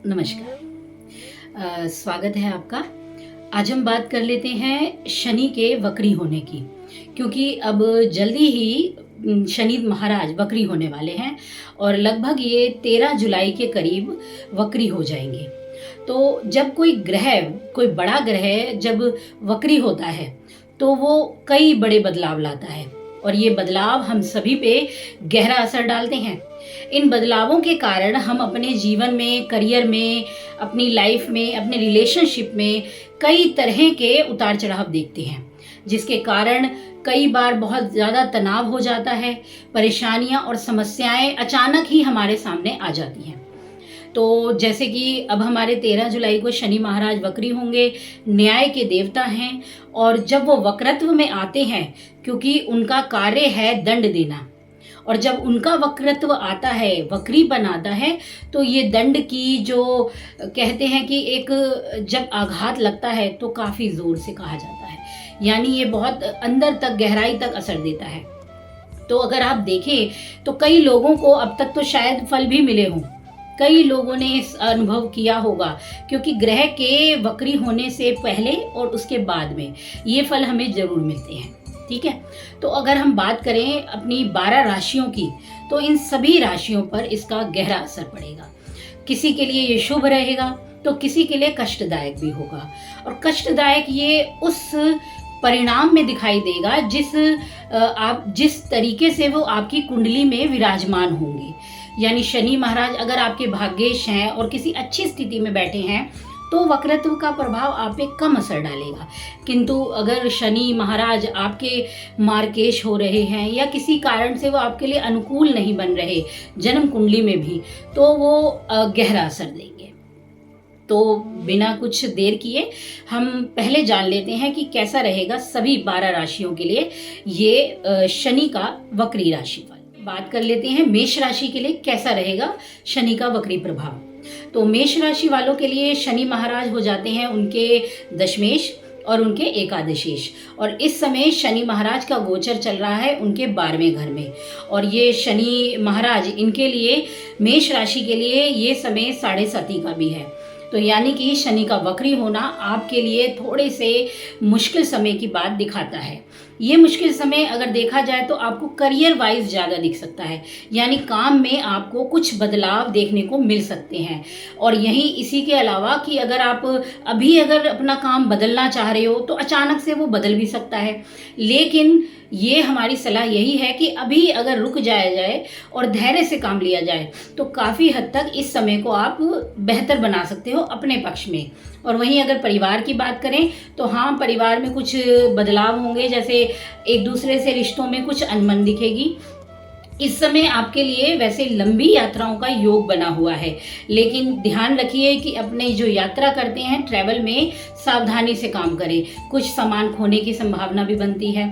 नमस्कार। स्वागत है आपका। आज हम बात कर लेते हैं शनि के वक्री होने की, क्योंकि अब जल्दी ही शनि महाराज वक्री होने वाले हैं और लगभग ये 13 जुलाई के करीब वक्री हो जाएंगे। तो जब कोई बड़ा ग्रह जब वक्री होता है तो वो कई बड़े बदलाव लाता है और ये बदलाव हम सभी पे गहरा असर डालते हैं। इन बदलावों के कारण हम अपने जीवन में, करियर में, अपनी लाइफ में, अपने रिलेशनशिप में कई तरह के उतार चढ़ाव देखते हैं, जिसके कारण कई बार बहुत ज़्यादा तनाव हो जाता है। परेशानियां और समस्याएं अचानक ही हमारे सामने आ जाती हैं। तो जैसे कि अब हमारे 13 जुलाई को शनि महाराज वक्री होंगे, न्याय के देवता हैं और जब वो वक्रत्व में आते हैं, क्योंकि उनका कार्य है दंड देना, और जब उनका वक्रत्व आता है, वक्रीपन आता है, तो ये दंड की जो कहते हैं कि एक जब आघात लगता है तो काफ़ी ज़ोर से कहा जाता है, यानी ये बहुत अंदर तक, गहराई तक असर देता है। तो अगर आप देखें तो कई लोगों को अब तक तो शायद फल भी मिले हों, कई लोगों ने इस अनुभव किया होगा, क्योंकि ग्रह के वक्री होने से पहले और उसके बाद में ये फल हमें ज़रूर मिलते हैं। ठीक है, तो अगर हम बात करें अपनी 12 राशियों की, तो इन सभी राशियों पर इसका गहरा असर पड़ेगा। किसी के लिए ये शुभ रहेगा तो किसी के लिए कष्टदायक भी होगा, और कष्टदायक ये उस परिणाम में दिखाई देगा जिस तरीके से वो आपकी कुंडली में विराजमान होंगे। यानी शनि महाराज अगर आपके भाग्येश हैं और किसी अच्छी स्थिति में बैठे हैं तो वक्रत्व का प्रभाव आप पे कम असर डालेगा, किंतु अगर शनि महाराज आपके मार्केश हो रहे हैं या किसी कारण से वो आपके लिए अनुकूल नहीं बन रहे जन्म कुंडली में भी, तो वो गहरा असर देंगे। तो बिना कुछ देर किए हम पहले जान लेते हैं कि कैसा रहेगा सभी 12 राशियों के लिए ये शनि का वक्री राशिफल। बात कर लेते हैं मेष राशि के लिए कैसा रहेगा शनि का वक्री प्रभाव। तो मेष राशि वालों के लिए शनि महाराज हो जाते हैं उनके दशमेश और उनके एकादशेश, और इस समय शनि महाराज का गोचर चल रहा है उनके 12वें घर में, और ये शनि महाराज इनके लिए, मेष राशि के लिए ये समय 7.5 का भी है। तो यानी कि शनि का वक्री होना आपके लिए थोड़े से मुश्किल समय की बात दिखाता है। ये मुश्किल समय अगर देखा जाए तो आपको करियर वाइज ज़्यादा दिख सकता है, यानी काम में आपको कुछ बदलाव देखने को मिल सकते हैं। और यहीं इसी के अलावा कि अगर आप अगर अपना काम बदलना चाह रहे हो तो अचानक से वो बदल भी सकता है, लेकिन ये हमारी सलाह यही है कि अभी अगर रुक जाया जाए और धैर्य से काम लिया जाए तो काफ़ी हद तक इस समय को आप बेहतर बना सकते हो अपने पक्ष में। और वहीं अगर परिवार की बात करें तो हाँ, परिवार में कुछ बदलाव होंगे, जैसे एक दूसरे से रिश्तों में कुछ अनबन दिखेगी। इस समय आपके लिए वैसे लंबी यात्राओं का योग बना हुआ है, लेकिन ध्यान रखिए कि अपने जो यात्रा करते हैं ट्रैवल में सावधानी से काम करें, कुछ सामान खोने की संभावना भी बनती है।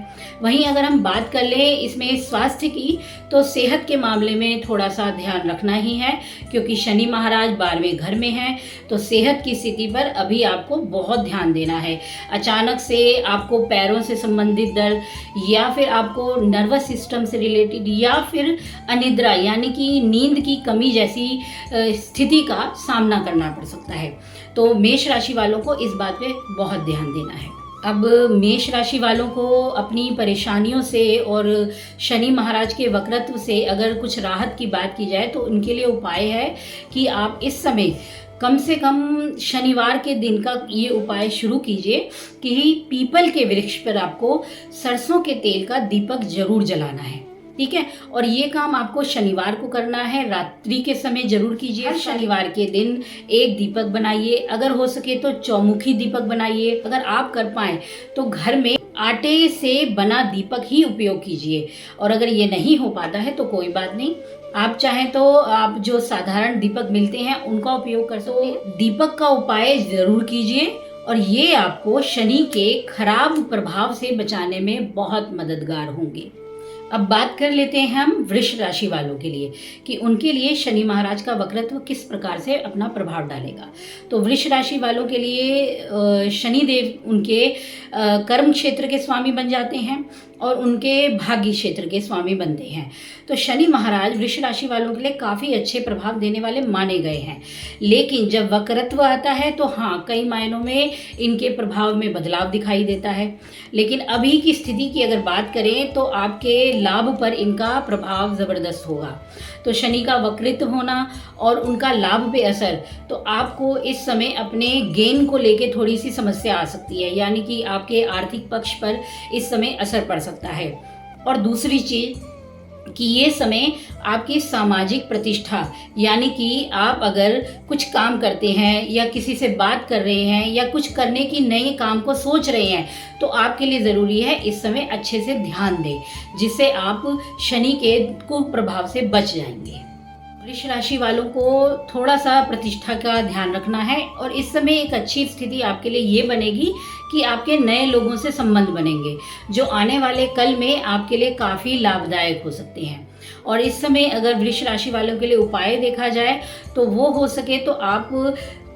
वहीं अगर हम बात कर लें इसमें स्वास्थ्य की, तो सेहत के मामले में थोड़ा सा ध्यान रखना ही है, क्योंकि शनि महाराज 12वें घर में हैं, तो सेहत की स्थिति पर अभी आपको बहुत ध्यान देना है। अचानक से आपको पैरों से संबंधित दर्द या फिर आपको नर्वस सिस्टम से रिलेटेड या फिर अनिद्रा यानी कि नींद की कमी जैसी स्थिति का सामना करना पड़ सकता है। तो मेष राशि वालों को इस बात पे बहुत ध्यान देना है। अब मेष राशि वालों को अपनी परेशानियों से और शनि महाराज के वक्रत्व से अगर कुछ राहत की बात की जाए तो उनके लिए उपाय है कि आप इस समय कम से कम शनिवार के दिन का ये उपाय शुरू कीजिए कि पीपल के वृक्ष पर आपको सरसों के तेल का दीपक जरूर जलाना है। ठीक है, और ये काम आपको शनिवार को करना है, रात्रि के समय जरूर कीजिए। शनिवार के दिन एक दीपक बनाइए, अगर हो सके तो चौमुखी दीपक बनाइए। अगर आप कर पाएं तो घर में आटे से बना दीपक ही उपयोग कीजिए, और अगर ये नहीं हो पाता है तो कोई बात नहीं, आप चाहें तो आप जो साधारण दीपक मिलते हैं उनका उपयोग कर सकते हैं। दीपक का उपाय जरूर कीजिए और ये आपको शनि के खराब प्रभाव से बचाने में बहुत मददगार होंगे। अब बात कर लेते हैं हम वृष राशि वालों के लिए कि उनके लिए शनि महाराज का वक्रत्व किस प्रकार से अपना प्रभाव डालेगा। तो वृष राशि वालों के लिए शनि देव उनके कर्म क्षेत्र के स्वामी बन जाते हैं और उनके भाग्य क्षेत्र के स्वामी बनते हैं। तो शनि महाराज वृष राशि वालों के लिए काफ़ी अच्छे प्रभाव देने वाले माने गए हैं। लेकिन जब वक्रत्व आता है तो हाँ, कई मायनों में इनके प्रभाव में बदलाव दिखाई देता है। लेकिन अभी की स्थिति की अगर बात करें तो आपके लाभ पर इनका प्रभाव ज़बरदस्त होगा। तो शनि का वक्रित्व होना और उनका लाभ पे असर, तो आपको इस समय अपने गेन को लेके थोड़ी सी समस्या आ सकती है, यानी कि आपके आर्थिक पक्ष पर इस समय असर पड़ सकता है। और दूसरी चीज़ कि ये समय आपकी सामाजिक प्रतिष्ठा, यानी कि आप अगर कुछ काम करते हैं या किसी से बात कर रहे हैं या कुछ करने की नए काम को सोच रहे हैं, तो आपके लिए ज़रूरी है इस समय अच्छे से ध्यान दें, जिससे आप शनि के कुप्रभाव से बच जाएंगे। वृष राशि वालों को थोड़ा सा प्रतिष्ठा का ध्यान रखना है और इस समय एक अच्छी स्थिति आपके लिए ये बनेगी कि आपके नए लोगों से संबंध बनेंगे, जो आने वाले कल में आपके लिए काफ़ी लाभदायक हो सकते हैं। और इस समय अगर वृष राशि वालों के लिए उपाय देखा जाए तो वो हो सके तो आप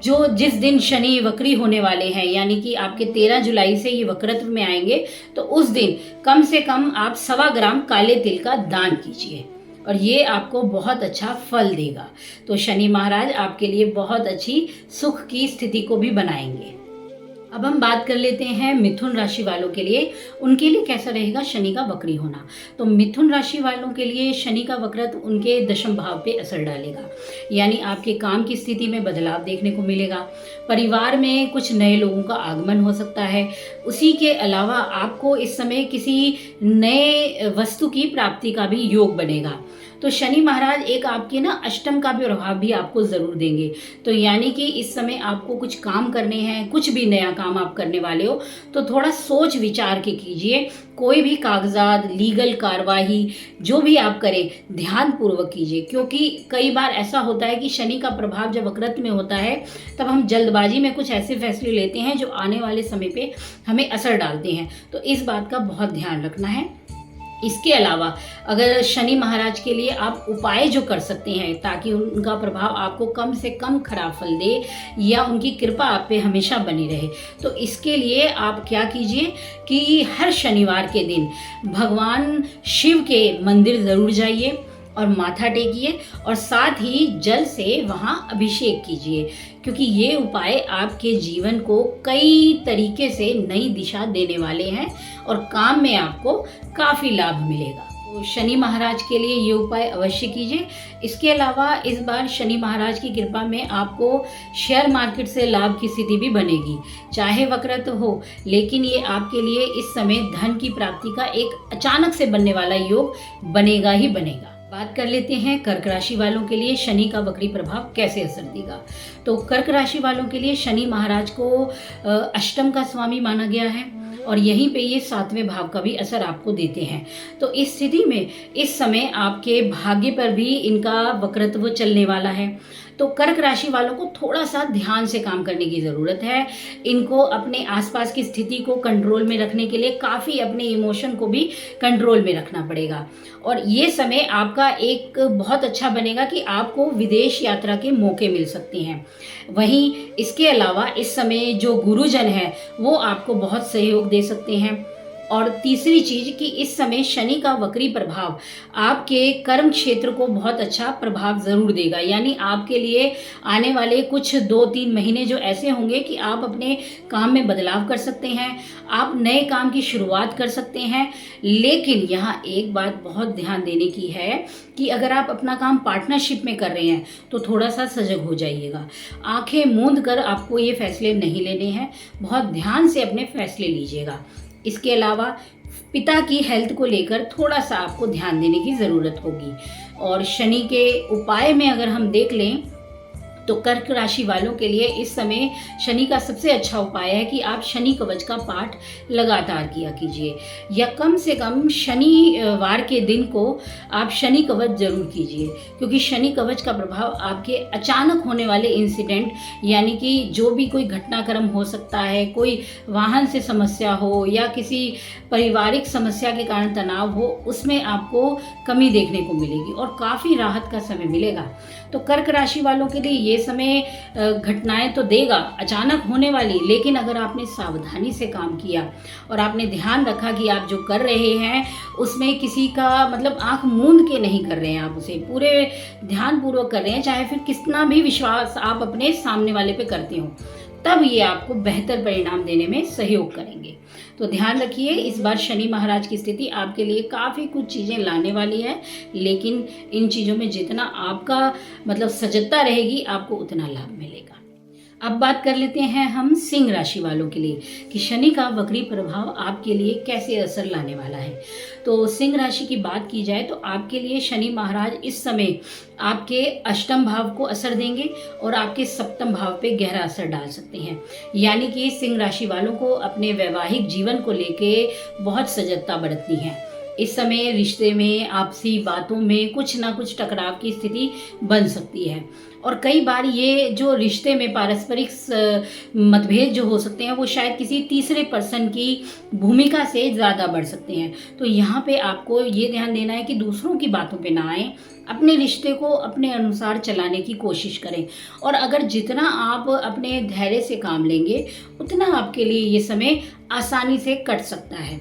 जो जिस दिन शनि वक्री होने वाले हैं, यानी कि आपके 13 जुलाई से ये वक्रत्व में आएंगे, तो उस दिन कम से कम आप 1.25 ग्राम काले तिल का दान कीजिए और ये आपको बहुत अच्छा फल देगा। तो शनि महाराज आपके लिए बहुत अच्छी सुख की स्थिति को भी बनाएंगे। अब हम बात कर लेते हैं मिथुन राशि वालों के लिए, उनके लिए कैसा रहेगा शनि का वक्री होना। तो मिथुन राशि वालों के लिए शनि का वक्रत्व उनके दशम भाव पे असर डालेगा, यानी आपके काम की स्थिति में बदलाव देखने को मिलेगा। परिवार में कुछ नए लोगों का आगमन हो सकता है। उसी के अलावा आपको इस समय किसी नए वस्तु की प्राप्ति का भी योग बनेगा। तो शनि महाराज एक आपके अष्टम का भी प्रभाव भी आपको ज़रूर देंगे। तो यानी कि इस समय आपको कुछ काम करने हैं, कुछ भी नया काम आप करने वाले हो, तो थोड़ा सोच विचार के कीजिए। कोई भी कागजात, लीगल कार्यवाही जो भी आप करें ध्यान पूर्वक कीजिए, क्योंकि कई बार ऐसा होता है कि शनि का प्रभाव जब वक्रत्व में होता है तब हम जल्दबाजी में कुछ ऐसे फैसले लेते हैं जो आने वाले समय पे हमें असर डालते हैं। तो इस बात का बहुत ध्यान रखना है। इसके अलावा अगर शनि महाराज के लिए आप उपाय जो कर सकते हैं ताकि उनका प्रभाव आपको कम से कम खराब फल दे या उनकी कृपा आप पे हमेशा बनी रहे, तो इसके लिए आप क्या कीजिए कि हर शनिवार के दिन भगवान शिव के मंदिर ज़रूर जाइए और माथा टेकिए और साथ ही जल से वहाँ अभिषेक कीजिए, क्योंकि ये उपाय आपके जीवन को कई तरीके से नई दिशा देने वाले हैं और काम में आपको काफ़ी लाभ मिलेगा। तो शनि महाराज के लिए ये उपाय अवश्य कीजिए। इसके अलावा इस बार शनि महाराज की कृपा में आपको शेयर मार्केट से लाभ की स्थिति भी बनेगी, चाहे वक्रत्व हो, लेकिन ये आपके लिए इस समय धन की प्राप्ति का एक अचानक से बनने वाला योग बनेगा ही बनेगा। बात कर लेते हैं कर्क राशि वालों के लिए शनि का वक्री प्रभाव कैसे असर देगा। तो कर्क राशि वालों के लिए शनि महाराज को अष्टम का स्वामी माना गया है और यहीं पे ये 7वें भाव का भी असर आपको देते हैं। तो इस स्थिति में इस समय आपके भाग्य पर भी इनका वक्रत्व चलने वाला है। तो कर्क राशि वालों को थोड़ा सा ध्यान से काम करने की ज़रूरत है। इनको अपने आसपास की स्थिति को कंट्रोल में रखने के लिए काफ़ी अपने इमोशन को भी कंट्रोल में रखना पड़ेगा। और ये समय आपका एक बहुत अच्छा बनेगा कि आपको विदेश यात्रा के मौके मिल सकते हैं। वहीं इसके अलावा इस समय जो गुरुजन हैं वो आपको बहुत सहयोग दे सकते हैं। और तीसरी चीज़ कि इस समय शनि का वक्री प्रभाव आपके कर्म क्षेत्र को बहुत अच्छा प्रभाव ज़रूर देगा, यानी आपके लिए आने वाले कुछ 2-3 महीने जो ऐसे होंगे कि आप अपने काम में बदलाव कर सकते हैं, आप नए काम की शुरुआत कर सकते हैं। लेकिन यहाँ एक बात बहुत ध्यान देने की है कि अगर आप अपना काम पार्टनरशिप में कर रहे हैं तो थोड़ा सा सजग हो जाइएगा। आंखें मूंद कर आपको ये फैसले नहीं लेने हैं, बहुत ध्यान से अपने फैसले लीजिएगा। इसके अलावा पिता की हेल्थ को लेकर थोड़ा सा आपको ध्यान देने की ज़रूरत होगी। और शनि के उपाय में अगर हम देख लें तो कर्क राशि वालों के लिए इस समय शनि का सबसे अच्छा उपाय है कि आप शनि कवच का पाठ लगातार किया कीजिए, या कम से कम शनिवार के दिन को आप शनि कवच जरूर कीजिए, क्योंकि शनि कवच का प्रभाव आपके अचानक होने वाले इंसिडेंट, यानी कि जो भी कोई घटनाक्रम हो सकता है, कोई वाहन से समस्या हो या किसी पारिवारिक समस्या के कारण तनाव हो, उसमें आपको कमी देखने को मिलेगी और काफ़ी राहत का समय मिलेगा। तो कर्क राशि वालों के लिए ये समय घटनाएं तो देगा अचानक होने वाली, लेकिन अगर आपने सावधानी से काम किया और आपने ध्यान रखा कि आप जो कर रहे हैं उसमें किसी का मतलब आंख मूंद के नहीं कर रहे हैं, आप उसे पूरे ध्यानपूर्वक कर रहे हैं, चाहे फिर कितना भी विश्वास आप अपने सामने वाले पे करते हो, तब ये आपको बेहतर परिणाम देने में सहयोग करेंगे। तो ध्यान रखिए, इस बार शनि महाराज की स्थिति आपके लिए काफ़ी कुछ चीज़ें लाने वाली है, लेकिन इन चीज़ों में जितना आपका मतलब सजगता रहेगी आपको उतना लाभ मिलेगा। अब बात कर लेते हैं हम सिंह राशि वालों के लिए कि शनि का वक्री प्रभाव आपके लिए कैसे असर लाने वाला है। तो सिंह राशि की बात की जाए तो आपके लिए शनि महाराज इस समय आपके अष्टम भाव को असर देंगे और आपके सप्तम भाव पे गहरा असर डाल सकते हैं। यानी कि सिंह राशि वालों को अपने वैवाहिक जीवन को लेके बहुत सजगता बरतनी है। इस समय रिश्ते में आपसी बातों में कुछ ना कुछ टकराव की स्थिति बन सकती है और कई बार ये जो रिश्ते में पारस्परिक मतभेद जो हो सकते हैं वो शायद किसी तीसरे पर्सन की भूमिका से ज़्यादा बढ़ सकते हैं। तो यहाँ पे आपको ये ध्यान देना है कि दूसरों की बातों पे ना आए, अपने रिश्ते को अपने अनुसार चलाने की कोशिश करें और अगर जितना आप अपने धैर्य से काम लेंगे उतना आपके लिए ये समय आसानी से कट सकता है।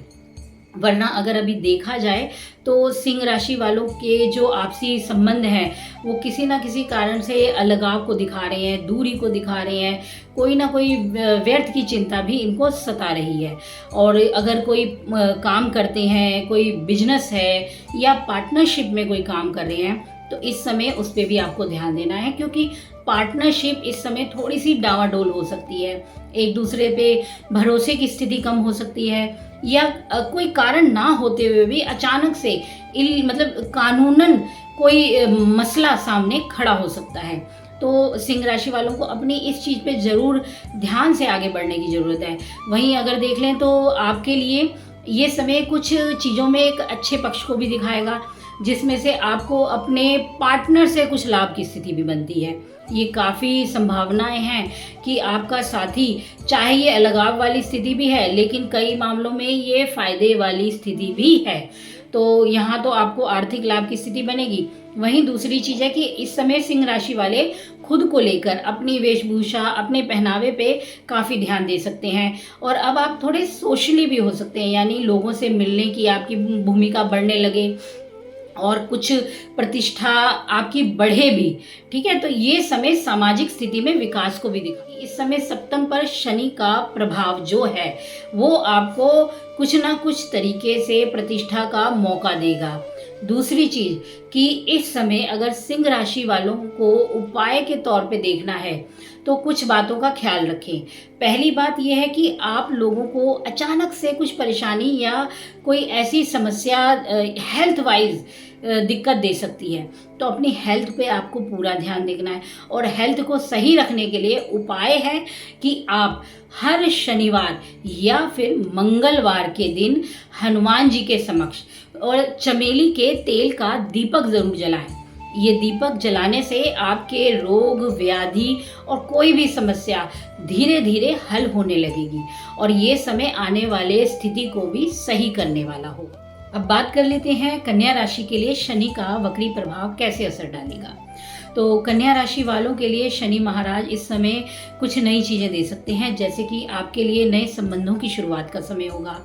वरना अगर अभी देखा जाए तो सिंह राशि वालों के जो आपसी संबंध हैं वो किसी ना किसी कारण से अलगाव को दिखा रहे हैं, दूरी को दिखा रहे हैं, कोई ना कोई व्यर्थ की चिंता भी इनको सता रही है। और अगर कोई काम करते हैं, कोई बिजनेस है या पार्टनरशिप में कोई काम कर रहे हैं तो इस समय उस पर भी आपको ध्यान देना है, क्योंकि पार्टनरशिप इस समय थोड़ी सी डावाडोल हो सकती है, एक दूसरे पे भरोसे की स्थिति कम हो सकती है या कोई कारण ना होते हुए भी अचानक से मतलब कानूनन कोई मसला सामने खड़ा हो सकता है। तो सिंह राशि वालों को अपनी इस चीज़ पे ज़रूर ध्यान से आगे बढ़ने की ज़रूरत है। वहीं अगर देख लें तो आपके लिए ये समय कुछ चीज़ों में एक अच्छे पक्ष को भी दिखाएगा, जिसमें से आपको अपने पार्टनर से कुछ लाभ की स्थिति भी बनती है। ये काफ़ी संभावनाएं हैं कि आपका साथी, चाहे ये अलगाव वाली स्थिति भी है लेकिन कई मामलों में ये फायदे वाली स्थिति भी है। तो यहाँ तो आपको आर्थिक लाभ की स्थिति बनेगी। वहीं दूसरी चीज़ है कि इस समय सिंह राशि वाले खुद को लेकर अपनी वेशभूषा, अपने पहनावे पे काफ़ी ध्यान दे सकते हैं और अब आप थोड़े सोशली भी हो सकते हैं, यानी लोगों से मिलने की आपकी भूमिका बढ़ने लगे और कुछ प्रतिष्ठा आपकी बढ़े भी। ठीक है, तो ये समय सामाजिक स्थिति में विकास को भी दिखा। इस समय सप्तम पर शनि का प्रभाव जो है वो आपको कुछ ना कुछ तरीके से प्रतिष्ठा का मौका देगा। दूसरी चीज कि इस समय अगर सिंह राशि वालों को उपाय के तौर पे देखना है तो कुछ बातों का ख्याल रखें। पहली बात यह है कि आप लोगों को अचानक से कुछ परेशानी या कोई ऐसी समस्या हेल्थ वाइज दिक्कत दे सकती है, तो अपनी हेल्थ पे आपको पूरा ध्यान देना है और हेल्थ को सही रखने के लिए उपाय है कि आप हर शनिवार या फिर मंगलवार के दिन हनुमान जी के समक्ष और चमेली के तेल का दीपक जरूर जलाएं। ये दीपक जलाने से आपके रोग, व्याधि और कोई भी समस्या धीरे धीरे हल होने लगेगी और ये समय आने वाले स्थिति को भी सही करने वाला हो। अब बात कर लेते हैं कन्या राशि के लिए शनि का वक्री प्रभाव कैसे असर डालेगा। तो कन्या राशि वालों के लिए शनि महाराज इस समय कुछ नई चीज़ें दे सकते हैं, जैसे कि आपके लिए नए संबंधों की शुरुआत का समय होगा,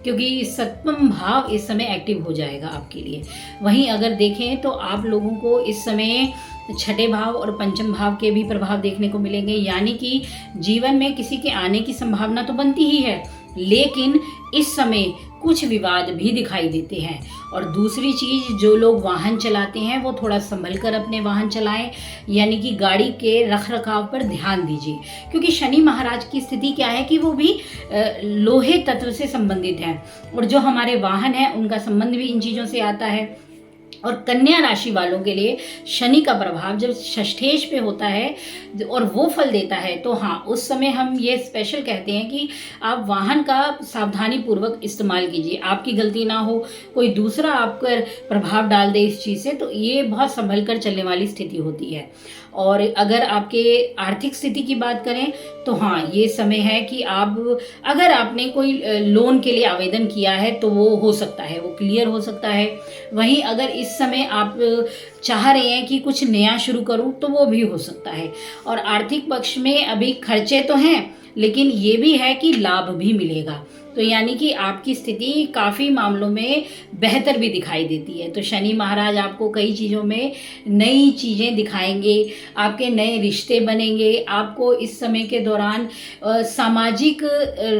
क्योंकि सप्तम भाव इस समय एक्टिव हो जाएगा आपके लिए। वहीं अगर देखें तो आप लोगों को इस समय छठे भाव और पंचम भाव के भी प्रभाव देखने को मिलेंगे, यानी कि जीवन में किसी के आने की संभावना तो बनती ही है, लेकिन इस समय कुछ विवाद भी दिखाई देते हैं। और दूसरी चीज़, जो लोग वाहन चलाते हैं वो थोड़ा संभल कर अपने वाहन चलाएं, यानी कि गाड़ी के रख रखाव पर ध्यान दीजिए, क्योंकि शनि महाराज की स्थिति क्या है कि वो भी लोहे तत्व से संबंधित है और जो हमारे वाहन हैं उनका संबंध भी इन चीज़ों से आता है। और कन्या राशि वालों के लिए शनि का प्रभाव जब षष्ठेश पे होता है और वो फल देता है, तो हाँ, उस समय हम ये स्पेशल कहते हैं कि आप वाहन का सावधानी पूर्वक इस्तेमाल कीजिए, आपकी गलती ना हो, कोई दूसरा आप पर प्रभाव डाल दे इस चीज़ से, तो ये बहुत संभल कर चलने वाली स्थिति होती है। और अगर आपके आर्थिक स्थिति की बात करें तो हाँ, ये समय है कि आप, अगर आपने कोई लोन के लिए आवेदन किया है तो वो हो सकता है, वो क्लियर हो सकता है। वहीं अगर इस समय आप चाह रहे हैं कि कुछ नया शुरू करूं तो वो भी हो सकता है। और आर्थिक पक्ष में अभी खर्चे तो हैं, लेकिन ये भी है कि लाभ भी मिलेगा। तो यानी कि आपकी स्थिति काफ़ी मामलों में बेहतर भी दिखाई देती है। तो शनि महाराज आपको कई चीज़ों में नई चीज़ें दिखाएंगे, आपके नए रिश्ते बनेंगे, आपको इस समय के दौरान सामाजिक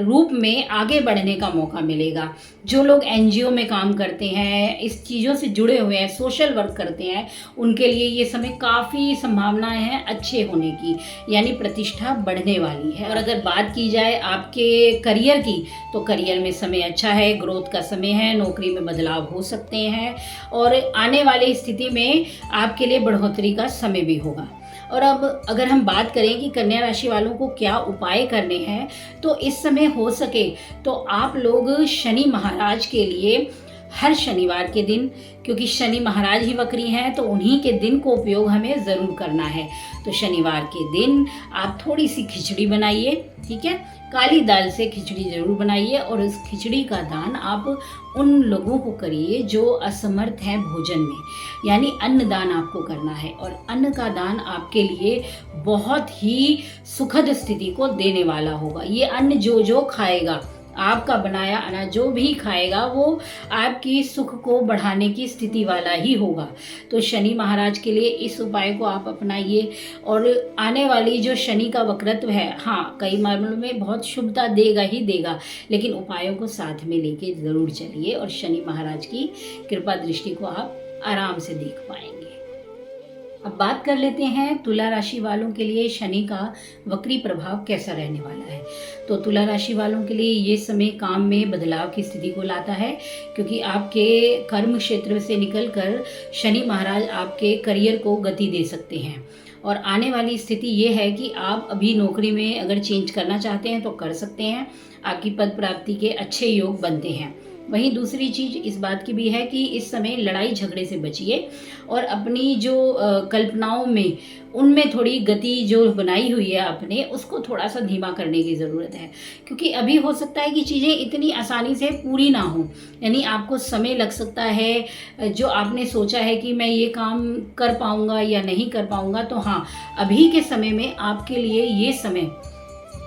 रूप में आगे बढ़ने का मौका मिलेगा। जो लोग एनजीओ में काम करते हैं, इस चीज़ों से जुड़े हुए हैं, सोशल वर्क करते हैं, उनके लिए ये समय काफ़ी संभावनाएं हैं अच्छे होने की, यानी प्रतिष्ठा बढ़ने वाली है। और अगर बात की जाए आपके करियर की, तो करियर में समय अच्छा है, ग्रोथ का समय है, नौकरी में बदलाव हो सकते हैं और आने वाली स्थिति में आपके लिए बढ़ोतरी का समय भी होगा। और अब अगर हम बात करें कि कन्या राशि वालों को क्या उपाय करने हैं, तो इस समय हो सके तो आप लोग शनि महाराज के लिए हर शनिवार के दिन, क्योंकि शनि महाराज ही वक्री हैं, तो उन्हीं के दिन को उपयोग हमें ज़रूर करना है। तो शनिवार के दिन आप थोड़ी सी खिचड़ी बनाइए, ठीक है, काली दाल से खिचड़ी ज़रूर बनाइए और इस खिचड़ी का दान आप उन लोगों को करिए जो असमर्थ हैं भोजन में, यानी अन्न दान आपको करना है। और अन्न का दान आपके लिए बहुत ही सुखद स्थिति को देने वाला होगा। ये अन्न जो जो खाएगा, आपका बनाया अनाज जो भी खाएगा, वो आपकी सुख को बढ़ाने की स्थिति वाला ही होगा। तो शनि महाराज के लिए इस उपाय को आप अपनाइए। और आने वाली जो शनि का वक्रत्व है, हाँ, कई मामलों में बहुत शुभता देगा ही देगा, लेकिन उपायों को साथ में लेके ज़रूर चलिए और शनि महाराज की कृपा दृष्टि को आप आराम से देख पाएंगे। अब बात कर लेते हैं तुला राशि वालों के लिए शनि का वक्री प्रभाव कैसा रहने वाला है। तो तुला राशि वालों के लिए ये समय काम में बदलाव की स्थिति को लाता है, क्योंकि आपके कर्म क्षेत्र से निकलकर शनि महाराज आपके करियर को गति दे सकते हैं। और आने वाली स्थिति ये है कि आप अभी नौकरी में अगर चेंज करना चाहते हैं तो कर सकते हैं, आपकी पद प्राप्ति के अच्छे योग बनते हैं। वहीं दूसरी चीज़ इस बात की भी है कि इस समय लड़ाई झगड़े से बचिए और अपनी जो कल्पनाओं में, उनमें थोड़ी गति जो बनाई हुई है आपने, उसको थोड़ा सा धीमा करने की ज़रूरत है, क्योंकि अभी हो सकता है कि चीज़ें इतनी आसानी से पूरी ना हो, यानी आपको समय लग सकता है। जो आपने सोचा है कि मैं ये काम कर पाऊँगा या नहीं कर पाऊँगा, तो हाँ, अभी के समय में आपके लिए ये समय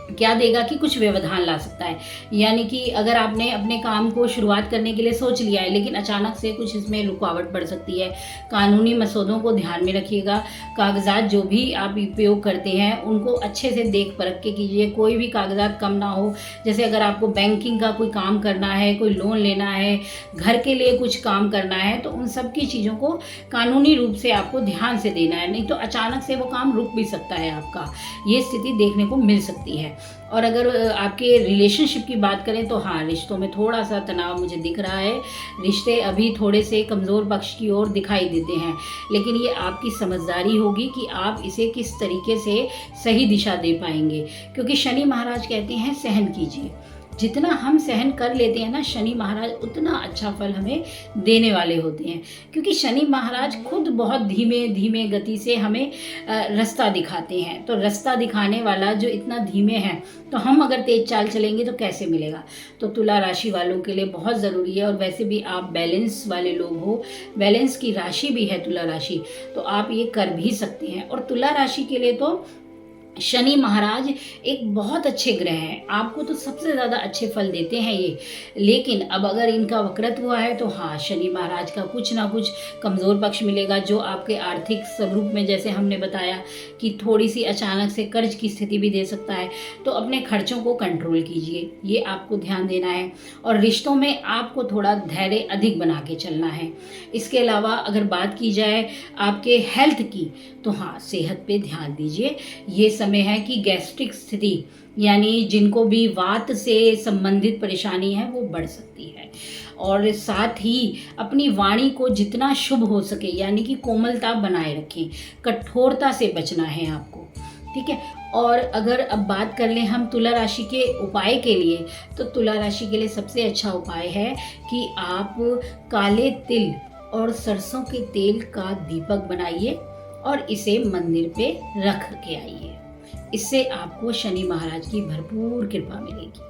क्या देगा कि कुछ व्यवधान ला सकता है। यानी कि अगर आपने अपने काम को शुरुआत करने के लिए सोच लिया है, लेकिन अचानक से कुछ इसमें रुकावट पड़ सकती है। कानूनी मसौदों को ध्यान में रखिएगा। कागजात जो भी आप उपयोग करते हैं उनको अच्छे से देख परख के कीजिए, कोई भी कागजात कम ना हो। जैसे अगर आपको बैंकिंग का कोई काम करना है, कोई लोन लेना है, घर के लिए कुछ काम करना है, तो उन सब की चीज़ों को कानूनी रूप से आपको ध्यान से देना है, नहीं तो अचानक से वो काम रुक भी सकता है आपका। ये स्थिति देखने को मिल सकती है। और अगर आपके रिलेशनशिप की बात करें तो हाँ, रिश्तों में थोड़ा सा तनाव मुझे दिख रहा है। रिश्ते अभी थोड़े से कमज़ोर पक्ष की ओर दिखाई देते हैं, लेकिन ये आपकी समझदारी होगी कि आप इसे किस तरीके से सही दिशा दे पाएंगे, क्योंकि शनि महाराज कहते हैं सहन कीजिए। जितना हम सहन कर लेते हैं ना, शनि महाराज उतना अच्छा फल हमें देने वाले होते हैं, क्योंकि शनि महाराज खुद बहुत धीमे धीमे गति से हमें रास्ता दिखाते हैं। तो रास्ता दिखाने वाला जो इतना धीमे है, तो हम अगर तेज चाल चलेंगे तो कैसे मिलेगा। तो तुला राशि वालों के लिए बहुत ज़रूरी है। और वैसे भी आप बैलेंस वाले लोग हो, बैलेंस की राशि भी है तुला राशि, तो आप ये कर भी सकते हैं। और तुला राशि के लिए तो शनि महाराज एक बहुत अच्छे ग्रह हैं, आपको तो सबसे ज़्यादा अच्छे फल देते हैं ये। लेकिन अब अगर इनका वक्रत्व हुआ है तो हाँ, शनि महाराज का कुछ ना कुछ कमज़ोर पक्ष मिलेगा, जो आपके आर्थिक स्वरूप में, जैसे हमने बताया कि थोड़ी सी अचानक से कर्ज की स्थिति भी दे सकता है। तो अपने खर्चों को कंट्रोल कीजिए, ये आपको ध्यान देना है। और रिश्तों में आपको थोड़ा धैर्य अधिक बना के चलना है। इसके अलावा अगर बात की जाए आपके हेल्थ की, तो हाँ, सेहत पे ध्यान दीजिए। ये समय है कि गैस्ट्रिक स्थिति, यानी जिनको भी वात से संबंधित परेशानी है, वो बढ़ सकती है। और साथ ही अपनी वाणी को जितना शुभ हो सके, यानी कि कोमलता बनाए रखें, कठोरता से बचना है आपको, ठीक है। और अगर अब बात कर लें हम तुला राशि के उपाय के लिए, तो तुला राशि के लिए सबसे अच्छा उपाय है कि आप काले तिल और सरसों के तेल का दीपक बनाइए और इसे मंदिर पे रख के आइए। इससे आपको शनि महाराज की भरपूर कृपा मिलेगी।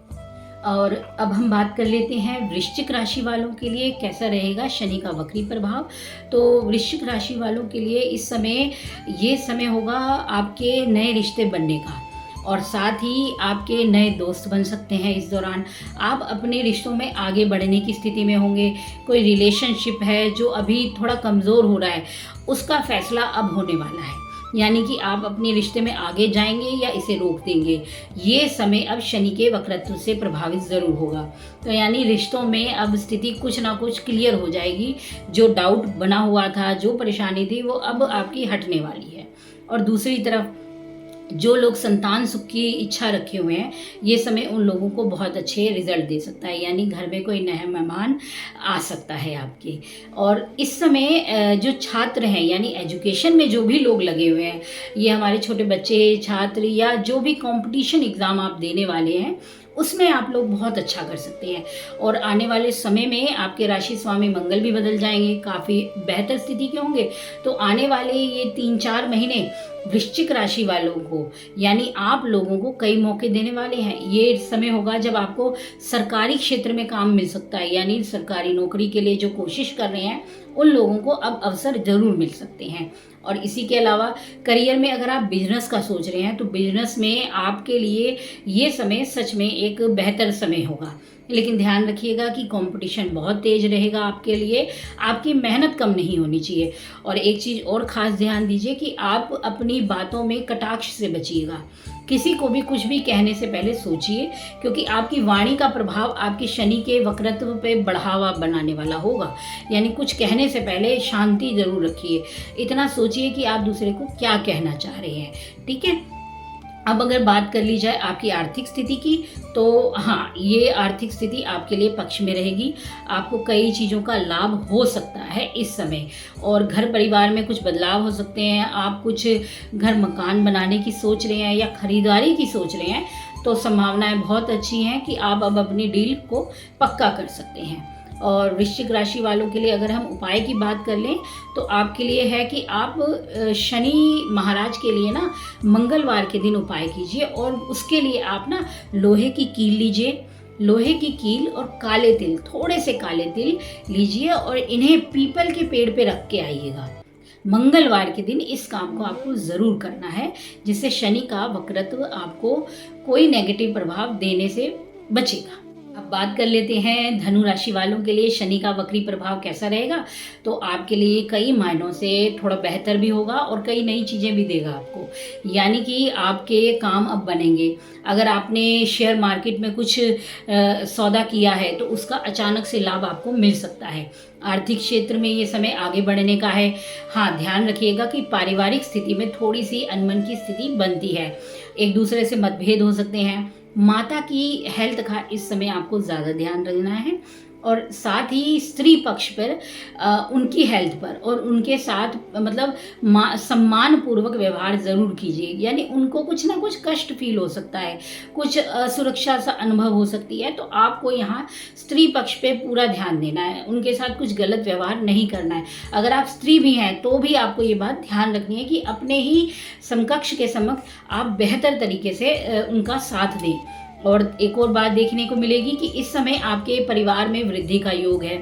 और अब हम बात कर लेते हैं वृश्चिक राशि वालों के लिए कैसा रहेगा शनि का वक्री प्रभाव। तो वृश्चिक राशि वालों के लिए इस समय ये समय होगा आपके नए रिश्ते बनने का, और साथ ही आपके नए दोस्त बन सकते हैं। इस दौरान आप अपने रिश्तों में आगे बढ़ने की स्थिति में होंगे। कोई रिलेशनशिप है जो अभी थोड़ा कमज़ोर हो रहा है, उसका फैसला अब होने वाला है, यानी कि आप अपने रिश्ते में आगे जाएंगे या इसे रोक देंगे। ये समय अब शनि के वक्रत्व से प्रभावित ज़रूर होगा। तो यानी रिश्तों में अब स्थिति कुछ ना कुछ क्लियर हो जाएगी। जो डाउट बना हुआ था, जो परेशानी थी, वो अब आपकी हटने वाली है। और दूसरी तरफ जो लोग संतान सुख की इच्छा रखे हुए हैं, ये समय उन लोगों को बहुत अच्छे रिजल्ट दे सकता है, यानी घर में कोई नया मेहमान आ सकता है आपके। और इस समय जो छात्र हैं, यानी एजुकेशन में जो भी लोग लगे हुए हैं, ये हमारे छोटे बच्चे, छात्र, या जो भी कंपटीशन एग्ज़ाम आप देने वाले हैं, उसमें आप लोग बहुत अच्छा कर सकते हैं। और आने वाले समय में आपके राशि स्वामी मंगल भी बदल जाएंगे, काफ़ी बेहतर स्थिति के होंगे। तो आने वाले ये 3-4 महीने वृश्चिक राशि वालों को, यानी आप लोगों को कई मौके देने वाले हैं। ये समय होगा जब आपको सरकारी क्षेत्र में काम मिल सकता है, यानी सरकारी नौकरी के लिए जो कोशिश कर रहे हैं उन लोगों को अब अवसर ज़रूर मिल सकते हैं। और इसी के अलावा करियर में अगर आप बिजनेस का सोच रहे हैं तो बिजनेस में आपके लिए ये समय सच में एक बेहतर समय होगा। लेकिन ध्यान रखिएगा कि कंपटीशन बहुत तेज रहेगा आपके लिए, आपकी मेहनत कम नहीं होनी चाहिए। और एक चीज़ और ख़ास ध्यान दीजिए कि आप अपनी बातों में कटाक्ष से बचिएगा। किसी को भी कुछ भी कहने से पहले सोचिए, क्योंकि आपकी वाणी का प्रभाव आपके शनि के वक्रत्व पे बढ़ावा बनाने वाला होगा। यानी कुछ कहने से पहले शांति ज़रूर रखिए, इतना सोचिए कि आप दूसरे को क्या कहना चाह रहे हैं। ठीक है। अब अगर बात कर ली जाए आपकी आर्थिक स्थिति की, तो हाँ, ये आर्थिक स्थिति आपके लिए पक्ष में रहेगी। आपको कई चीज़ों का लाभ हो सकता है इस समय, और घर परिवार में कुछ बदलाव हो सकते हैं। आप कुछ घर मकान बनाने की सोच रहे हैं या खरीदारी की सोच रहे हैं, तो संभावनाएं बहुत अच्छी हैं कि आप अब अपनी डील को पक्का कर सकते हैं। और वृश्चिक राशि वालों के लिए अगर हम उपाय की बात कर लें, तो आपके लिए है कि आप शनि महाराज के लिए ना मंगलवार के दिन उपाय कीजिए, और उसके लिए आप ना लोहे की कील लीजिए। लोहे की कील और काले तिल, थोड़े से काले तिल लीजिए और इन्हें पीपल के पेड़ पे रख के आइएगा। मंगलवार के दिन इस काम को आपको ज़रूर करना है, जिससे शनि का वक्रत्व आपको कोई नेगेटिव प्रभाव देने से बचेगा। अब बात कर लेते हैं धनु राशि वालों के लिए शनि का वक्री प्रभाव कैसा रहेगा। तो आपके लिए कई मायनों से थोड़ा बेहतर भी होगा और कई नई चीज़ें भी देगा आपको, यानी कि आपके काम अब बनेंगे। अगर आपने शेयर मार्केट में कुछ सौदा किया है तो उसका अचानक से लाभ आपको मिल सकता है। आर्थिक क्षेत्र में ये समय आगे बढ़ने का है। हाँ, ध्यान रखिएगा कि पारिवारिक स्थिति में थोड़ी सी अनबन की स्थिति बनती है, एक दूसरे से मतभेद हो सकते हैं। माता की हेल्थ का इस समय आपको ज़्यादा ध्यान रखना है, और साथ ही स्त्री पक्ष पर उनकी हेल्थ पर और उनके साथ मतलब सम्मान पूर्वक व्यवहार ज़रूर कीजिए। यानी उनको कुछ ना कुछ कष्ट फील हो सकता है, कुछ असुरक्षा सा अनुभव हो सकती है, तो आपको यहाँ स्त्री पक्ष पे पूरा ध्यान देना है, उनके साथ कुछ गलत व्यवहार नहीं करना है। अगर आप स्त्री भी हैं तो भी आपको ये बात ध्यान रखनी है कि अपने ही समकक्ष के समक्ष आप बेहतर तरीके से उनका साथ दें। और एक और बात देखने को मिलेगी कि इस समय आपके परिवार में वृद्धि का योग है।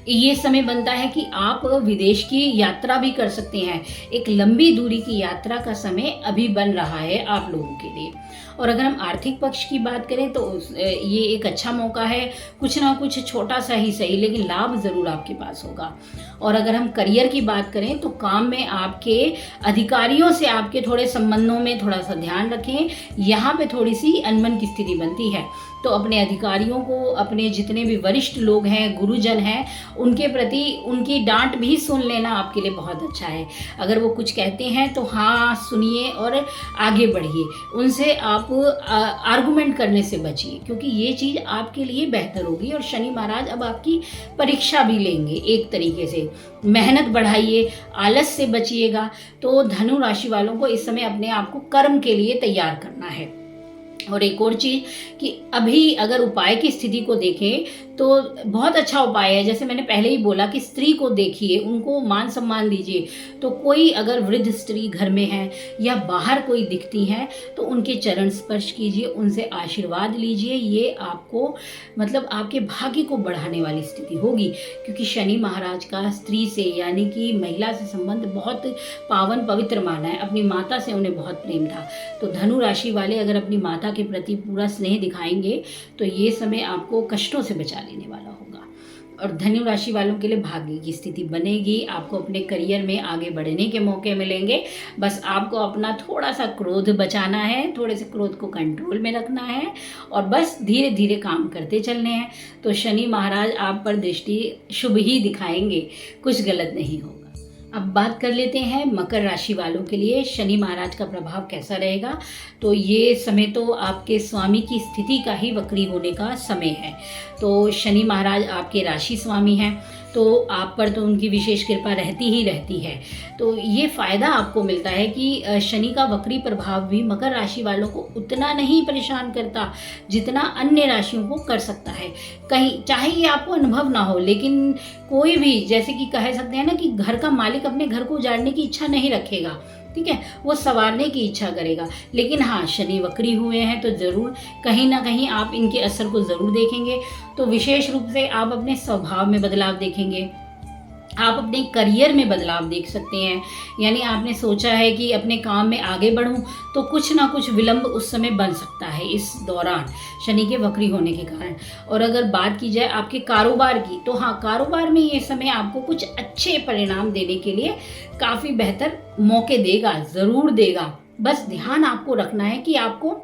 ये समय बनता है कि आप विदेश की यात्रा भी कर सकते हैं। एक लंबी दूरी की यात्रा का समय अभी बन रहा है आप लोगों के लिए। और अगर हम आर्थिक पक्ष की बात करें तो ये एक अच्छा मौका है, कुछ ना कुछ छोटा सा ही सही लेकिन लाभ ज़रूर आपके पास होगा। और अगर हम करियर की बात करें तो काम में आपके अधिकारियों से आपके थोड़े संबंधों में थोड़ा सा ध्यान रखें, यहाँ पे थोड़ी सी अनबन की स्थिति बनती है। तो अपने अधिकारियों को, अपने जितने भी वरिष्ठ लोग हैं, गुरुजन हैं, उनके प्रति उनकी डांट भी सुन लेना आपके लिए बहुत अच्छा है। अगर वो कुछ कहते हैं तो हाँ सुनिए और आगे बढ़िए, उनसे आप आर्गुमेंट करने से बचिए, क्योंकि ये चीज़ आपके लिए बेहतर होगी। और शनि महाराज अब आपकी परीक्षा भी लेंगे एक तरीके से। मेहनत बढ़ाइए, आलस से बचिएगा। तो धनु राशि वालों को इस समय अपने आप को कर्म के लिए तैयार करना है। और एक और चीज़ कि अभी अगर उपाय की स्थिति को देखें तो बहुत अच्छा उपाय है। जैसे मैंने पहले ही बोला कि स्त्री को देखिए, उनको मान सम्मान दीजिए। तो कोई अगर वृद्ध स्त्री घर में है या बाहर कोई दिखती हैं तो उनके चरण स्पर्श कीजिए, उनसे आशीर्वाद लीजिए। ये आपको मतलब आपके भाग्य को बढ़ाने वाली स्थिति होगी, क्योंकि शनि महाराज का स्त्री से यानी कि महिला से संबंध बहुत पावन पवित्र माना है। अपनी माता से उन्हें बहुत प्रेम था। तो धनु राशि वाले अगर अपनी माता के प्रति पूरा स्नेह दिखाएंगे तो ये समय आपको कष्टों से बचा लेने वाला होगा। और धनु राशि वालों के लिए भाग्य की स्थिति बनेगी। आपको अपने करियर में आगे बढ़ने के मौके मिलेंगे। बस आपको अपना थोड़ा सा क्रोध बचाना है, थोड़े से क्रोध को कंट्रोल में रखना है और बस धीरे धीरे काम करते चलने हैं। तो शनि महाराज आप पर दृष्टि शुभ ही दिखाएंगे, कुछ गलत नहीं होगा। अब बात कर लेते हैं मकर राशि वालों के लिए शनि महाराज का प्रभाव कैसा रहेगा। तो ये समय तो आपके स्वामी की स्थिति का ही वक्री होने का समय है। तो शनि महाराज आपके राशि स्वामी हैं, तो आप पर तो उनकी विशेष कृपा रहती ही रहती है। तो ये फ़ायदा आपको मिलता है कि शनि का वक्री प्रभाव भी मकर राशि वालों को उतना नहीं परेशान करता जितना अन्य राशियों को कर सकता है। कहीं चाहे ये आपको अनुभव ना हो, लेकिन कोई भी, जैसे कि कह सकते हैं ना कि घर का मालिक अपने घर को उजाड़ने की इच्छा नहीं रखेगा, ठीक है, वो संवारने की इच्छा करेगा। लेकिन हाँ, शनि वक्री हुए हैं तो ज़रूर कहीं ना कहीं आप इनके असर को ज़रूर देखेंगे। तो विशेष रूप से आप अपने स्वभाव में बदलाव देखेंगे, आप अपने करियर में बदलाव देख सकते हैं। यानी आपने सोचा है कि अपने काम में आगे बढ़ूं, तो कुछ ना कुछ विलंब उस समय बन सकता है इस दौरान शनि के वक्री होने के कारण। और अगर बात की जाए आपके कारोबार की, तो हाँ, कारोबार में ये समय आपको कुछ अच्छे परिणाम देने के लिए काफ़ी बेहतर मौके देगा, ज़रूर देगा। बस ध्यान आपको रखना है कि आपको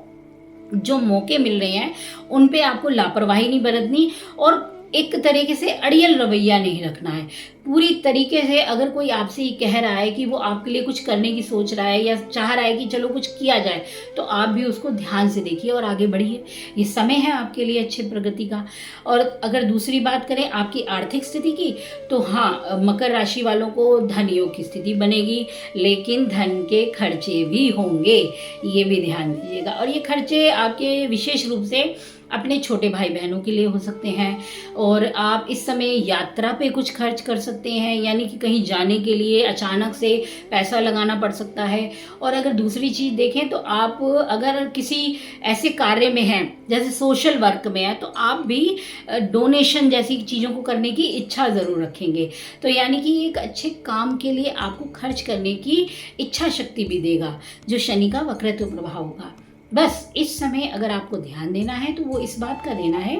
जो मौके मिल रहे हैं उन पे आपको लापरवाही नहीं बरतनी और एक तरीके से अड़ियल रवैया नहीं रखना है। पूरी तरीके से अगर कोई आपसे ये कह रहा है कि वो आपके लिए कुछ करने की सोच रहा है या चाह रहा है कि चलो कुछ किया जाए, तो आप भी उसको ध्यान से देखिए और आगे बढ़िए। ये समय है आपके लिए अच्छी प्रगति का। और अगर दूसरी बात करें आपकी आर्थिक स्थिति की, तो हाँ, मकर राशि वालों को धन योग की स्थिति बनेगी, लेकिन धन के खर्चे भी होंगे, ये भी ध्यान दीजिएगा। और ये खर्चे आपके विशेष रूप से अपने छोटे भाई बहनों के लिए हो सकते हैं। और आप इस समय यात्रा पे कुछ खर्च कर सकते हैं, यानी कि कहीं जाने के लिए अचानक से पैसा लगाना पड़ सकता है। और अगर दूसरी चीज़ देखें तो आप अगर किसी ऐसे कार्य में हैं जैसे सोशल वर्क में है, तो आप भी डोनेशन जैसी चीज़ों को करने की इच्छा ज़रूर रखेंगे। तो यानी कि एक अच्छे काम के लिए आपको खर्च करने की इच्छा शक्ति भी देगा, जो शनि का वक्रत्व प्रभाव होगा। बस इस समय अगर आपको ध्यान देना है तो वो इस बात का देना है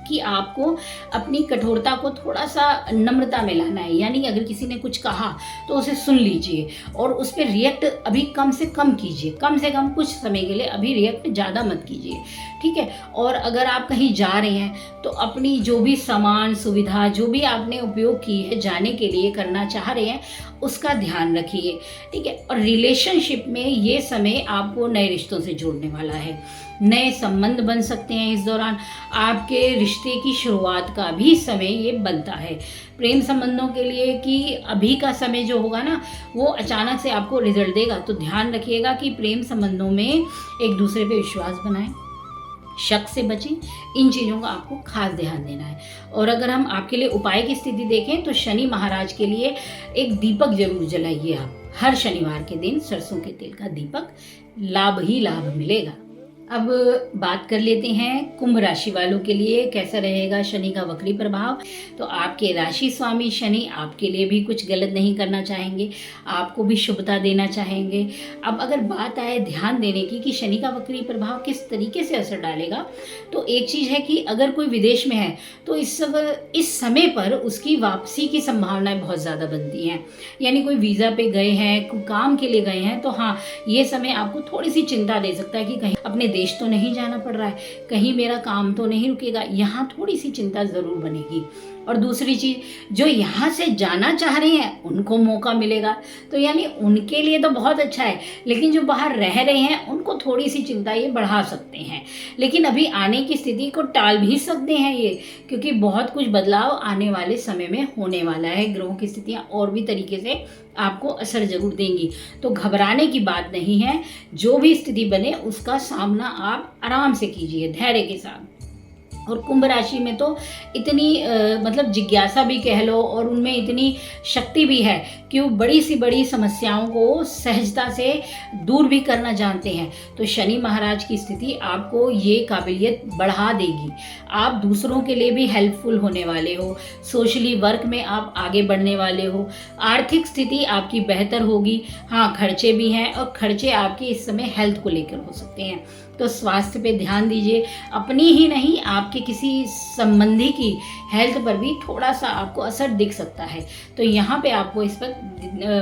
कि आपको अपनी कठोरता को थोड़ा सा नम्रता में लाना है। यानी अगर किसी ने कुछ कहा तो उसे सुन लीजिए और उस पर रिएक्ट अभी कम से कम कीजिए, कम से कम कुछ समय के लिए अभी रिएक्ट ज़्यादा मत कीजिए, ठीक है। और अगर आप कहीं जा रहे हैं तो अपनी जो भी सामान सुविधा जो भी आपने उपयोग की है जाने के लिए करना चाह रहे हैं उसका ध्यान रखिए, ठीक है। और रिलेशनशिप में ये समय आपको नए रिश्तों से जोड़ने वाला है, नए संबंध बन सकते हैं इस दौरान। आपके रिश्ते की शुरुआत का भी समय ये बनता है प्रेम संबंधों के लिए, कि अभी का समय जो होगा ना वो अचानक से आपको रिजल्ट देगा। तो ध्यान रखिएगा कि प्रेम संबंधों में एक दूसरे पे विश्वास बनाएं, शक से बचें, इन चीज़ों का आपको खास ध्यान देना है। और अगर हम आपके लिए उपाय की स्थिति देखें तो शनि महाराज के लिए एक दीपक जरूर जलाइए आप हर शनिवार के दिन, सरसों के तेल का दीपक, लाभ ही लाभ मिलेगा। अब बात कर लेते हैं कुंभ राशि वालों के लिए कैसा रहेगा शनि का वक्री प्रभाव। तो आपके राशि स्वामी शनि आपके लिए भी कुछ गलत नहीं करना चाहेंगे, आपको भी शुभता देना चाहेंगे। अब अगर बात आए ध्यान देने की कि शनि का वक्री प्रभाव किस तरीके से असर डालेगा, तो एक चीज़ है कि अगर कोई विदेश में है तो इस समय पर उसकी वापसी की संभावनाएं बहुत ज़्यादा बनती हैं। यानी कोई वीज़ा पे गए हैं, कोई काम के लिए गए हैं, तो हाँ, ये समय आपको थोड़ी सी चिंता दे सकता है कि कहीं अपने देश तो नहीं जाना पड़ रहा है, कहीं मेरा काम तो नहीं रुकेगा, यहाँ थोड़ी सी चिंता ज़रूर बनेगी। और दूसरी चीज़, जो यहाँ से जाना चाह रहे हैं उनको मौका मिलेगा, तो यानी उनके लिए तो बहुत अच्छा है, लेकिन जो बाहर रह रहे हैं उनको थोड़ी सी चिंता ये बढ़ा सकते हैं। लेकिन अभी आने की स्थिति को टाल भी सकते हैं ये, क्योंकि बहुत कुछ बदलाव आने वाले समय में होने वाला है। ग्रहों की स्थितियाँ और भी तरीके से आपको असर जरूर देंगी, तो घबराने की बात नहीं है। जो भी स्थिति बने उसका सामना आप आराम से कीजिए, धैर्य के साथ। और कुंभ राशि में तो इतनी मतलब जिज्ञासा भी कह लो और उनमें इतनी शक्ति भी है कि वो बड़ी सी बड़ी समस्याओं को सहजता से दूर भी करना जानते हैं। तो शनि महाराज की स्थिति आपको ये काबिलियत बढ़ा देगी। आप दूसरों के लिए भी हेल्पफुल होने वाले हो, सोशली वर्क में आप आगे बढ़ने वाले हो, आर्थिक स्थिति आपकी बेहतर होगी। हाँ, खर्चे भी हैं और खर्चे आपके इस समय हेल्थ को लेकर हो सकते हैं, तो स्वास्थ्य पे ध्यान दीजिए। अपनी ही नहीं, आपके किसी संबंधी की हेल्थ पर भी थोड़ा सा आपको असर दिख सकता है, तो यहाँ पे आपको इस पर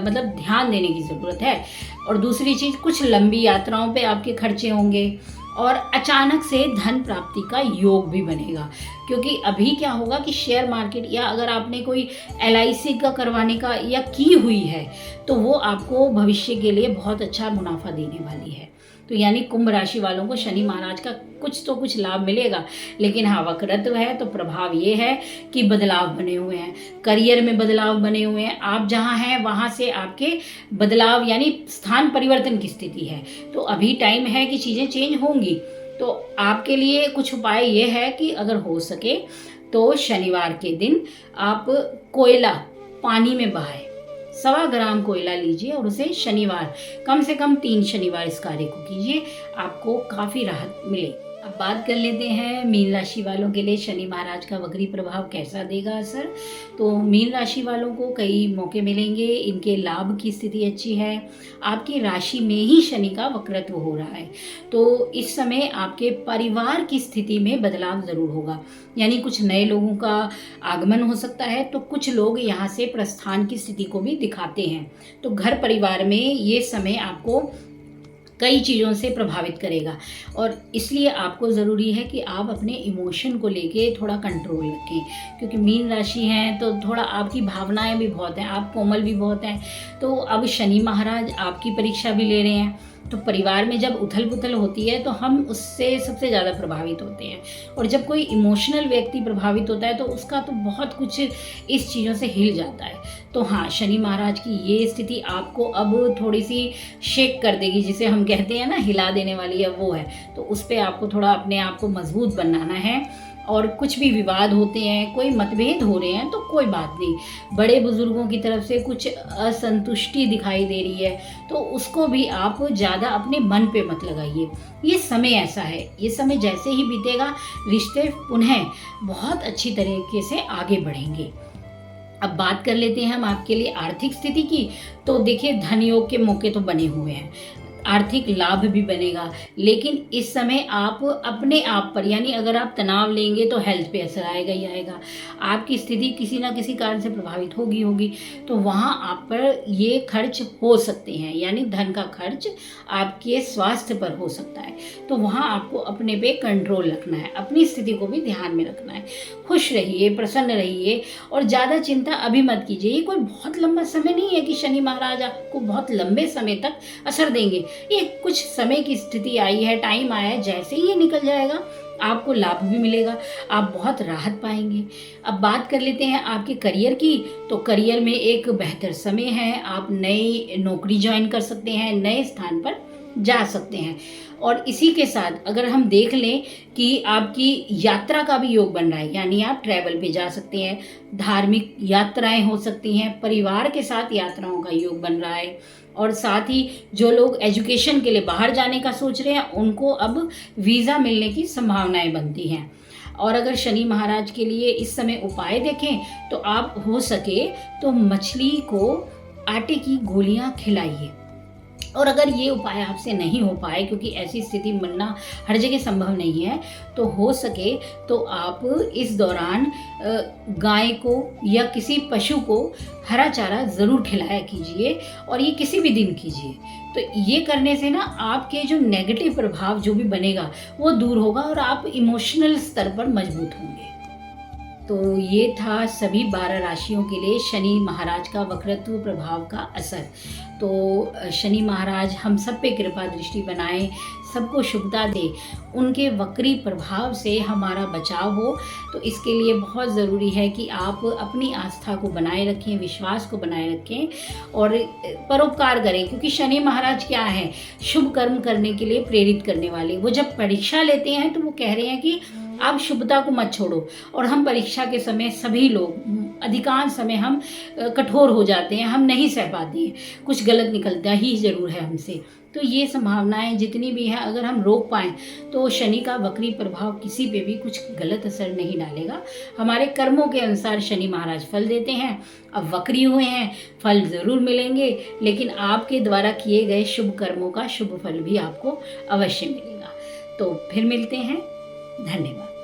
मतलब ध्यान देने की ज़रूरत है। और दूसरी चीज़, कुछ लंबी यात्राओं पे आपके खर्चे होंगे और अचानक से धन प्राप्ति का योग भी बनेगा, क्योंकि अभी क्या होगा कि शेयर मार्केट या अगर आपने कोई LIC का करवाने का या की हुई है तो वो आपको भविष्य के लिए बहुत अच्छा मुनाफा देने वाली है। तो यानी कुंभ राशि वालों को शनि महाराज का कुछ तो कुछ लाभ मिलेगा। लेकिन हाँ, वक्रत्व है तो प्रभाव ये है कि बदलाव बने हुए हैं, करियर में बदलाव बने हुए हैं। आप जहाँ हैं वहाँ से आपके बदलाव यानी स्थान परिवर्तन की स्थिति है, तो अभी टाइम है कि चीज़ें चेंज होंगी। तो आपके लिए कुछ उपाय ये है कि अगर हो सके तो शनिवार के दिन आप कोयला पानी में बहाएं, 1.25 ग्राम कोयला लीजिए और उसे शनिवार कम से कम 3 शनिवार इस कार्य को कीजिए, आपको काफ़ी राहत मिलेगी। अब बात कर लेते हैं मीन राशि वालों के लिए शनि महाराज का वक्री प्रभाव कैसा देगा असर। तो मीन राशि वालों को कई मौके मिलेंगे, इनके लाभ की स्थिति अच्छी है। आपकी राशि में ही शनि का वक्रत्व हो रहा है, तो इस समय आपके परिवार की स्थिति में बदलाव ज़रूर होगा, यानी कुछ नए लोगों का आगमन हो सकता है। तो कुछ लोग यहाँ से प्रस्थान की स्थिति को भी दिखाते हैं, तो घर परिवार में ये समय आपको कई चीज़ों से प्रभावित करेगा और इसलिए आपको ज़रूरी है कि आप अपने इमोशन को लेके थोड़ा कंट्रोल रखें, क्योंकि मीन राशि हैं तो थोड़ा आपकी भावनाएं भी बहुत हैं, आप कोमल भी बहुत हैं। तो अब शनि महाराज आपकी परीक्षा भी ले रहे हैं, तो परिवार में जब उथल पुथल होती है तो हम उससे सबसे ज़्यादा प्रभावित होते हैं, और जब कोई इमोशनल व्यक्ति प्रभावित होता है तो उसका तो बहुत कुछ इस चीज़ों से हिल जाता है। तो हाँ, शनि महाराज की ये स्थिति आपको अब थोड़ी सी शेक कर देगी, जिसे हम कहते हैं ना हिला देने वाली है, वो है। तो उस पर आपको थोड़ा अपने आप को मजबूत बनाना है। और कुछ भी विवाद होते हैं, कोई मतभेद हो रहे हैं तो कोई बात नहीं, बड़े बुजुर्गों की तरफ से कुछ असंतुष्टि दिखाई दे रही है तो उसको भी आप ज़्यादा अपने मन पे मत लगाइए। ये समय ऐसा है, ये समय जैसे ही बीतेगा रिश्ते पुनः बहुत अच्छी तरीके से आगे बढ़ेंगे। अब बात कर लेते हैं हम आपके लिए आर्थिक स्थिति की। तो देखिए, धन योग के मौके तो बने हुए हैं, आर्थिक लाभ भी बनेगा, लेकिन इस समय आप अपने आप पर, यानी अगर आप तनाव लेंगे तो हेल्थ पे असर आएगा ही आएगा। आपकी स्थिति किसी ना किसी कारण से प्रभावित होगी, तो वहाँ आप पर ये खर्च हो सकते हैं, यानी धन का खर्च आपके स्वास्थ्य पर हो सकता है। तो वहाँ आपको अपने पे कंट्रोल रखना है, अपनी स्थिति को भी ध्यान में रखना है। खुश रहिए, प्रसन्न रहिए और ज़्यादा चिंता अभी मत कीजिए। ये कोई बहुत लंबा समय नहीं है कि शनि महाराज आपको बहुत लंबे समय तक असर देंगे। ये कुछ समय की स्थिति आई है, टाइम आया है, जैसे ही ये निकल जाएगा आपको लाभ भी मिलेगा, आप बहुत राहत पाएंगे। अब बात कर लेते हैं आपके करियर की। तो करियर में एक बेहतर समय है, आप नई नौकरी ज्वाइन कर सकते हैं, नए स्थान पर जा सकते हैं। और इसी के साथ अगर हम देख लें कि आपकी यात्रा का भी योग बन रहा है, यानी आप ट्रैवल पे जा सकते हैं, धार्मिक यात्राएं हो सकती हैं, परिवार के साथ यात्राओं का योग बन रहा है। और साथ ही जो लोग एजुकेशन के लिए बाहर जाने का सोच रहे हैं उनको अब वीज़ा मिलने की संभावनाएं बनती हैं। और अगर शनि महाराज के लिए इस समय उपाय देखें तो आप हो सके तो मछली को आटे की गोलियां खिलाइए। और अगर ये उपाय आपसे नहीं हो पाए, क्योंकि ऐसी स्थिति बनना हर जगह संभव नहीं है, तो हो सके तो आप इस दौरान गाय को या किसी पशु को हरा चारा ज़रूर खिलाया कीजिए, और ये किसी भी दिन कीजिए। तो ये करने से ना आपके जो नेगेटिव प्रभाव जो भी बनेगा वो दूर होगा और आप इमोशनल स्तर पर मजबूत होंगे। तो ये था सभी 12 राशियों के लिए शनि महाराज का वक्रत्व प्रभाव का असर। तो शनि महाराज हम सब पे कृपा दृष्टि बनाए, सबको शुभता दे, उनके वक्री प्रभाव से हमारा बचाव हो। तो इसके लिए बहुत ज़रूरी है कि आप अपनी आस्था को बनाए रखें, विश्वास को बनाए रखें और परोपकार करें, क्योंकि शनि महाराज क्या है, शुभ कर्म करने के लिए प्रेरित करने वाले। वो जब परीक्षा लेते हैं तो वो कह रहे हैं कि आप शुभता को मत छोड़ो। और हम परीक्षा के समय सभी लोग अधिकांश समय हम कठोर हो जाते हैं, हम नहीं सह पाते हैं, कुछ गलत निकलता ही ज़रूर है हमसे। तो ये संभावनाएं जितनी भी हैं अगर हम रोक पाएँ तो शनि का वक्री प्रभाव किसी पे भी कुछ गलत असर नहीं डालेगा। हमारे कर्मों के अनुसार शनि महाराज फल देते हैं। अब वक्री हुए हैं, फल ज़रूर मिलेंगे, लेकिन आपके द्वारा किए गए शुभ कर्मों का शुभ फल भी आपको अवश्य मिलेगा। तो फिर मिलते हैं। धन्यवाद।